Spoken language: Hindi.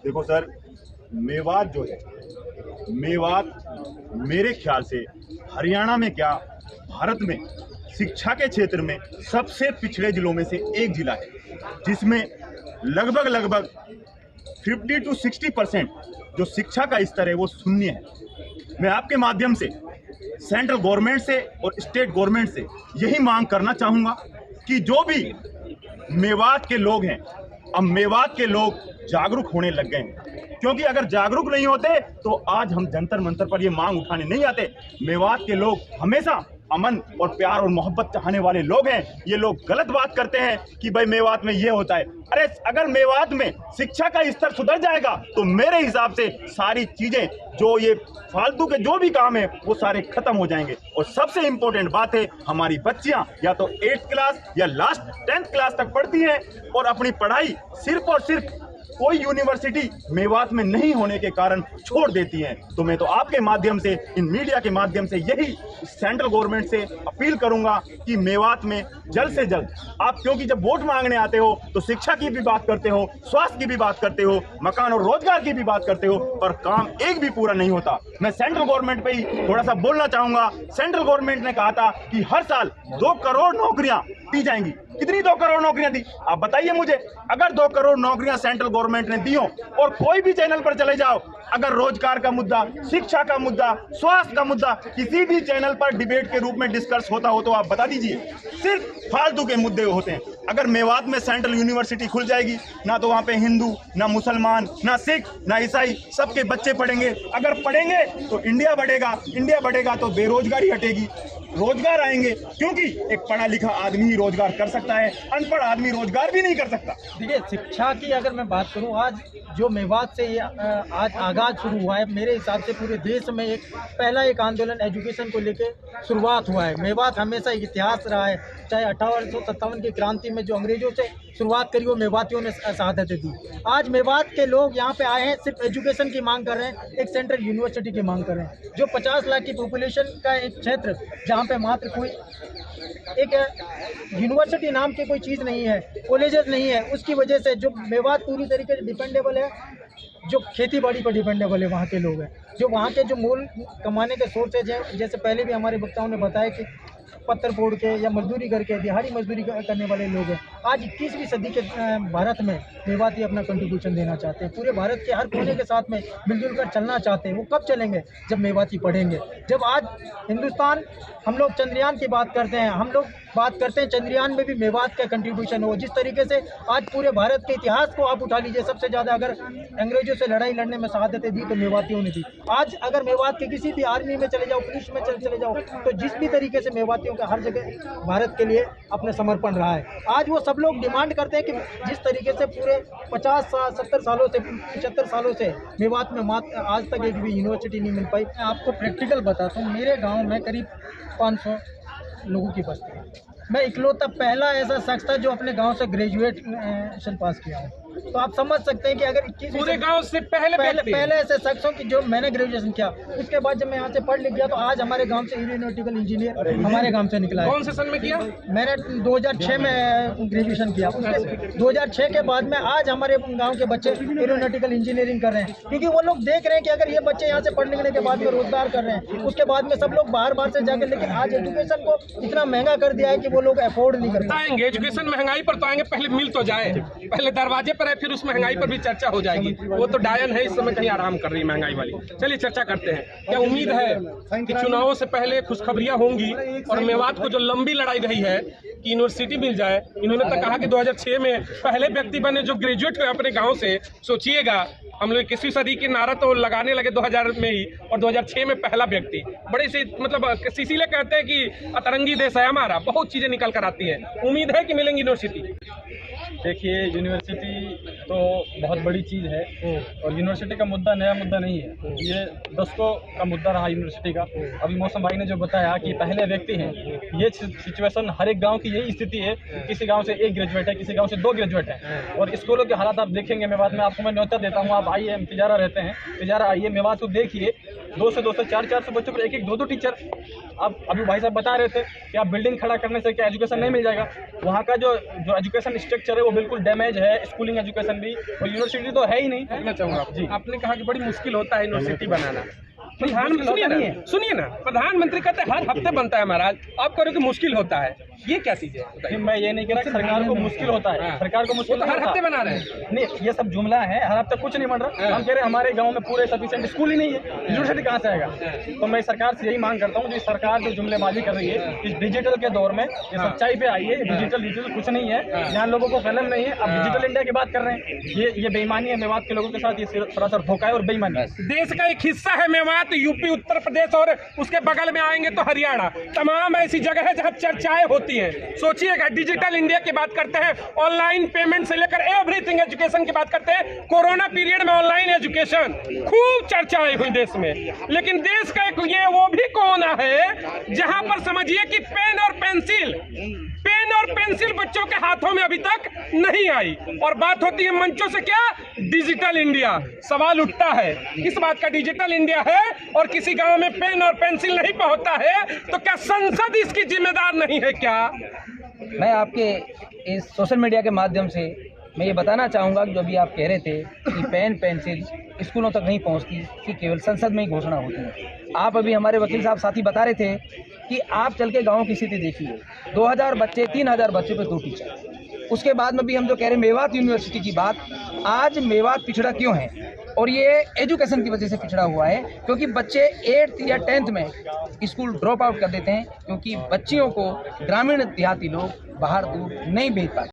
देखो सर, मेवात जो है, मेवात मेरे ख्याल से हरियाणा में क्या, भारत में शिक्षा के क्षेत्र में सबसे पिछड़े जिलों में से एक जिला है, जिसमें लगभग 50 to 60% जो शिक्षा का स्तर है वो शून्य है। मैं आपके माध्यम से सेंट्रल गवर्नमेंट से और स्टेट गवर्नमेंट से यही मांग करना चाहूँगा कि जो भी मेवात के लोग हैं, अब मेवात के लोग जागरूक होने लग गए हैं, क्योंकि अगर जागरूक नहीं होते तो आज हम जंतर मंतर पर ये मांग उठाने नहीं आते। मेवात के लोग हमेशा अमन और प्यार और मोहब्बत चाहने वाले लोग हैं। ये लोग गलत बात करते हैं कि भाई मेवात में ये होता है। अरे अगर मेवात में शिक्षा का स्तर सुधर जाएगा तो मेरे हिसाब से सारी चीजें, जो ये फालतू के जो भी काम है वो सारे खत्म हो जाएंगे। और सबसे इंपॉर्टेंट बात है, हमारी बच्चियां या तो 8th क्लास या लास्ट 10th क्लास तक पढ़ती हैं और अपनी पढ़ाई सिर्फ और सिर्फ कोई यूनिवर्सिटी मेवात में नहीं होने के कारण छोड़ देती हैं। तो मैं तो आपके माध्यम से, इन मीडिया के माध्यम से यही सेंट्रल गवर्नमेंट से अपील करूंगा कि मेवात में जल्द से जल्द आप, क्योंकि जब वोट मांगने आते हो तो शिक्षा की भी बात करते हो, स्वास्थ्य की भी बात करते हो, मकान और रोजगार की भी बात करते हो, पर काम एक भी पूरा नहीं होता। मैं सेंट्रल गवर्नमेंट पे ही थोड़ा सा बोलना चाहूंगा। सेंट्रल गवर्नमेंट ने कहा था कि हर साल 2 करोड़ नौकरियां दी जाएंगी। कितनी 2 करोड़ नौकरियां दी, आप बताइए मुझे। अगर 2 करोड़ नौकरियां सेंट्रल गवर्नमेंट ने दी हो, और कोई भी चैनल पर चले जाओ, अगर रोजगार का मुद्दा, शिक्षा का मुद्दा, स्वास्थ्य का मुद्दा किसी भी चैनल पर डिबेट के रूप में डिस्कस होता हो तो आप बता दीजिए। सिर्फ फालतू के मुद्दे होते हैं। अगर मेवात में सेंट्रल यूनिवर्सिटी खुल जाएगी ना, तो वहां पे हिंदू, ना मुसलमान, ना सिख, ना ईसाई, सबके बच्चे पढ़ेंगे। अगर पढ़ेंगे तो इंडिया बढ़ेगा, इंडिया बढ़ेगा तो बेरोजगारी हटेगी, रोजगार आएंगे, क्योंकि एक पढ़ा लिखा आदमी ही रोजगार कर सकता है, अनपढ़ आदमी रोजगार भी नहीं कर सकता। देखिए, शिक्षा की अगर मैं बात करूं, आज जो मेवात से ये आज आगाज शुरू हुआ है, मेरे हिसाब से पूरे देश में पहला एक आंदोलन एजुकेशन को लेकर शुरुआत हुआ है। मेवात हमेशा एक इतिहास रहा है, चाहे 1857 की क्रांति में जो अंग्रेजों से शुरुआत करी वो मेवातियों ने शहादतें दी। आज मेवात के लोग यहाँ पे आए हैं, सिर्फ एजुकेशन की मांग कर रहे हैं, एक सेंट्रल यूनिवर्सिटी की मांग कर रहे हैं। जो 50 लाख की पॉपुलेशन का एक क्षेत्र, जहाँ पे मात्र कोई एक यूनिवर्सिटी नाम की कोई चीज़ नहीं है, कॉलेजेस नहीं है, उसकी वजह से जो मेवात पूरी तरीके से डिपेंडेबल है, जो खेती बाड़ी पर डिपेंडेबल है, वहाँ के लोग हैं, जो वहाँ के जो मूल कमाने के सोर्सेज हैं, जैसे पहले भी हमारे वक्ताओं ने बताया कि पत्थर फोड़ के या मजदूरी करके, दिहाड़ी मजदूरी करने वाले लोग हैं। आज 21वीं सदी के भारत में मेवाती अपना कंट्रीब्यूशन देना चाहते हैं, पूरे भारत के हर कोने के साथ में मिलजुल कर चलना चाहते हैं। वो कब चलेंगे? जब मेवाती पढ़ेंगे। जब आज हिंदुस्तान, हम लोग चंद्रयान की बात करते हैं, हम लोग बात करते हैं चंद्रयान में भी मेवात का कंट्रीब्यूशन हो। जिस तरीके से आज पूरे भारत के इतिहास को आप उठा लीजिए, सबसे ज़्यादा अगर अंग्रेजों से लड़ाई लड़ने में शहादतें दी तो मेवातियों ने दी। आज अगर मेवात के किसी भी आर्मी में चले जाओ, पुलिस में चले जाओ, तो जिस भी तरीके से मेवातियों का हर जगह भारत के लिए अपने समर्पण रहा है। आज वो सब लोग डिमांड करते हैं कि जिस तरीके से पूरे 50-70 सालों से, 75 सालों से मेवात में आज तक एक भी यूनिवर्सिटी नहीं मिल पाई। मैं आपको प्रैक्टिकल बताता हूँ, मेरे गाँव में करीब 500 लोगों की बस्ती है। मैं इकलौता पहला ऐसा शख्स था जो अपने गांव से ग्रेजुएशन पास किया है। तो आप समझ सकते हैं कि अगर पूरे गांव से पहले ऐसे शख्सों की जो मैंने ग्रेजुएशन किया, उसके बाद जब मैं यहाँ से पढ़ लिख गया तो आज हमारे गांव से एरोनॉटिकल इंजीनियर हमारे गांव से निकला है। कौन से सन में किया? मैंने 2006 में ग्रेजुएशन किया। उसके 2006 के बाद में आज हमारे गाँव के बच्चे एरोनॉटिकल इंजीनियरिंग कर रहे हैं, क्योंकि वो लोग देख रहे हैं कि अगर ये बच्चे यहाँ से पढ़ लिखने के बाद में रोजगार कर रहे हैं, उसके बाद में सब लोग बाहर से जाकर, लेकिन आज एजुकेशन को इतना महंगा कर दिया है कि वो लोग अफोर्ड नहीं कर पाएंगे। एजुकेशन महंगाई पर तो आएंगे, पहले मिल तो जाए, पहले दरवाजे पर है, फिर उस महंगाई पर भी चर्चा हो जाएगी। वो तो डायन है, इस समय कहीं आराम कर रही है महंगाई वाली। चलिए चर्चा करते हैं। क्या उम्मीद है कि चुनावों से पहले खुशखबरियां होंगी और मेवात को जो लंबी लड़ाई रही है कि यूनिवर्सिटी मिल जाए? इन्होंने तो कहा कि 2006 में पहले व्यक्ति बने जो ग्रेजुएट हुए अपने गाँव से। सोचिएगा, हम लोग 21वीं सदी के नारा तो लगाने लगे 2000 में ही, और 2006 में पहला व्यक्ति। बड़े से मतलब इसीलिए कहते हैं कि अतरंगी देश है हमारा, बहुत चीजें निकल कर आती हैं। उम्मीद है कि मिलेंगी यूनिवर्सिटी? देखिए, यूनिवर्सिटी तो बहुत बड़ी चीज़ है और यूनिवर्सिटी का मुद्दा नया मुद्दा नहीं है, ये दशकों का मुद्दा रहा यूनिवर्सिटी का। अभी मौसम भाई ने जो बताया कि पहले व्यक्ति हैं, ये सिचुएशन हर एक गांव की यही स्थिति है। किसी गांव से 1 ग्रेजुएट है, किसी गांव से 2 ग्रेजुएट है। और स्कूलों के हालात आप देखेंगे मेवात में, आपको मैं न्योता देता हूँ, आप आइए, हम तिजारा रहते हैं, तिजारा आइए, मेवात को देखिए। 200 से 400 बच्चों पर 1-1 2-2 टीचर। अब अभी भाई साहब बता रहे थे कि आप बिल्डिंग खड़ा करने से क्या एजुकेशन नहीं मिल जाएगा। वहाँ का जो एजुकेशन स्ट्रक्चर है वो बिल्कुल डैमेज है, स्कूलिंग एजुकेशन भी, और यूनिवर्सिटी तो है ही नहीं। कहना चाहूँगा जी, आपने कहा कि बड़ी मुश्किल होता है यूनिवर्सिटी बनाना। सुनिए ना, प्रधानमंत्री कहते हैं हर हफ्ते बनता है महाराज, आप कह रहे हो कि मुश्किल होता है, ये क्या चीज है? नहीं, मैं ये नहीं कह रहा कि सरकार को मुश्किल होता है, सरकार को मुश्किल तो हर हफ्ते बना रहे हैं। नहीं, ये सब जुमला है, हर हफ्ते कुछ नहीं बन रहा। हम कह रहे हैं हमारे गांव में पूरे सफिशिएंट स्कूल ही नहीं है, यूनिवर्सिटी कहाँ से आएगा? तो मैं सरकार से यही मांग करता हूँ, जो सरकार जो जुमलेबाजी कर रही है इस डिजिटल के दौर में, ये सच्चाई पे आई है। डिजिटल कुछ नहीं है, यहाँ लोगों को कलम नहीं है। अब डिजिटल इंडिया की बात कर रहे हैं, ये बेईमानी है मेवात के लोगों के साथ, ये सरासर धोखा है और बेईमानी है। देश का एक हिस्सा है मेवात, यूपी, उत्तर प्रदेश और उसके बगल में आएंगे तो हरियाणा, तमाम ऐसी जगह है जहाँ चर्चाएं होती हैं। सोचिएगा, डिजिटल इंडिया की बात करते हैं, ऑनलाइन पेमेंट से लेकर एवरीथिंग एजुकेशन की बात करते हैं। कोरोना पीरियड में ऑनलाइन एजुकेशन खूब चर्चाएं हुई देश में, लेकिन देश का एक ये वो भी कोना है जहां पर समझिए कि पेन और पेंसिल बच्चों के हाथों में अभी तक नहीं आई, और बात होती है मंचों से क्या, डिजिटल इंडिया। सवाल उठता है किस बात का डिजिटल इंडिया है और किसी गांव में पेन और पेंसिल नहीं पहुंचता है, तो क्या संसद इसकी जिम्मेदार नहीं है क्या? मैं आपके इस सोशल मीडिया के माध्यम से मैं ये बताना चाहूँगा कि जो अभी आप कह रहे थे कि पेन पेंसिल स्कूलों तक नहीं पहुँचती, कि केवल संसद में ही घोषणा होती है। आप अभी हमारे वकील साहब साथी बता रहे थे कि आप चल के गाँव की स्थिति देखिए, 2000 बच्चे 3000 बच्चों पे 2 टीचर। उसके बाद में भी हम जो कह रहे हैं मेवात यूनिवर्सिटी की बात, आज मेवात पिछड़ा क्यों है? और ये एजुकेशन की वजह से पिछड़ा हुआ है, क्योंकि बच्चे 8th या 10th में स्कूल ड्रॉप आउट कर देते हैं, क्योंकि बच्चियों को ग्रामीण देहाती लोग बाहर दूर नहीं भेज पाते।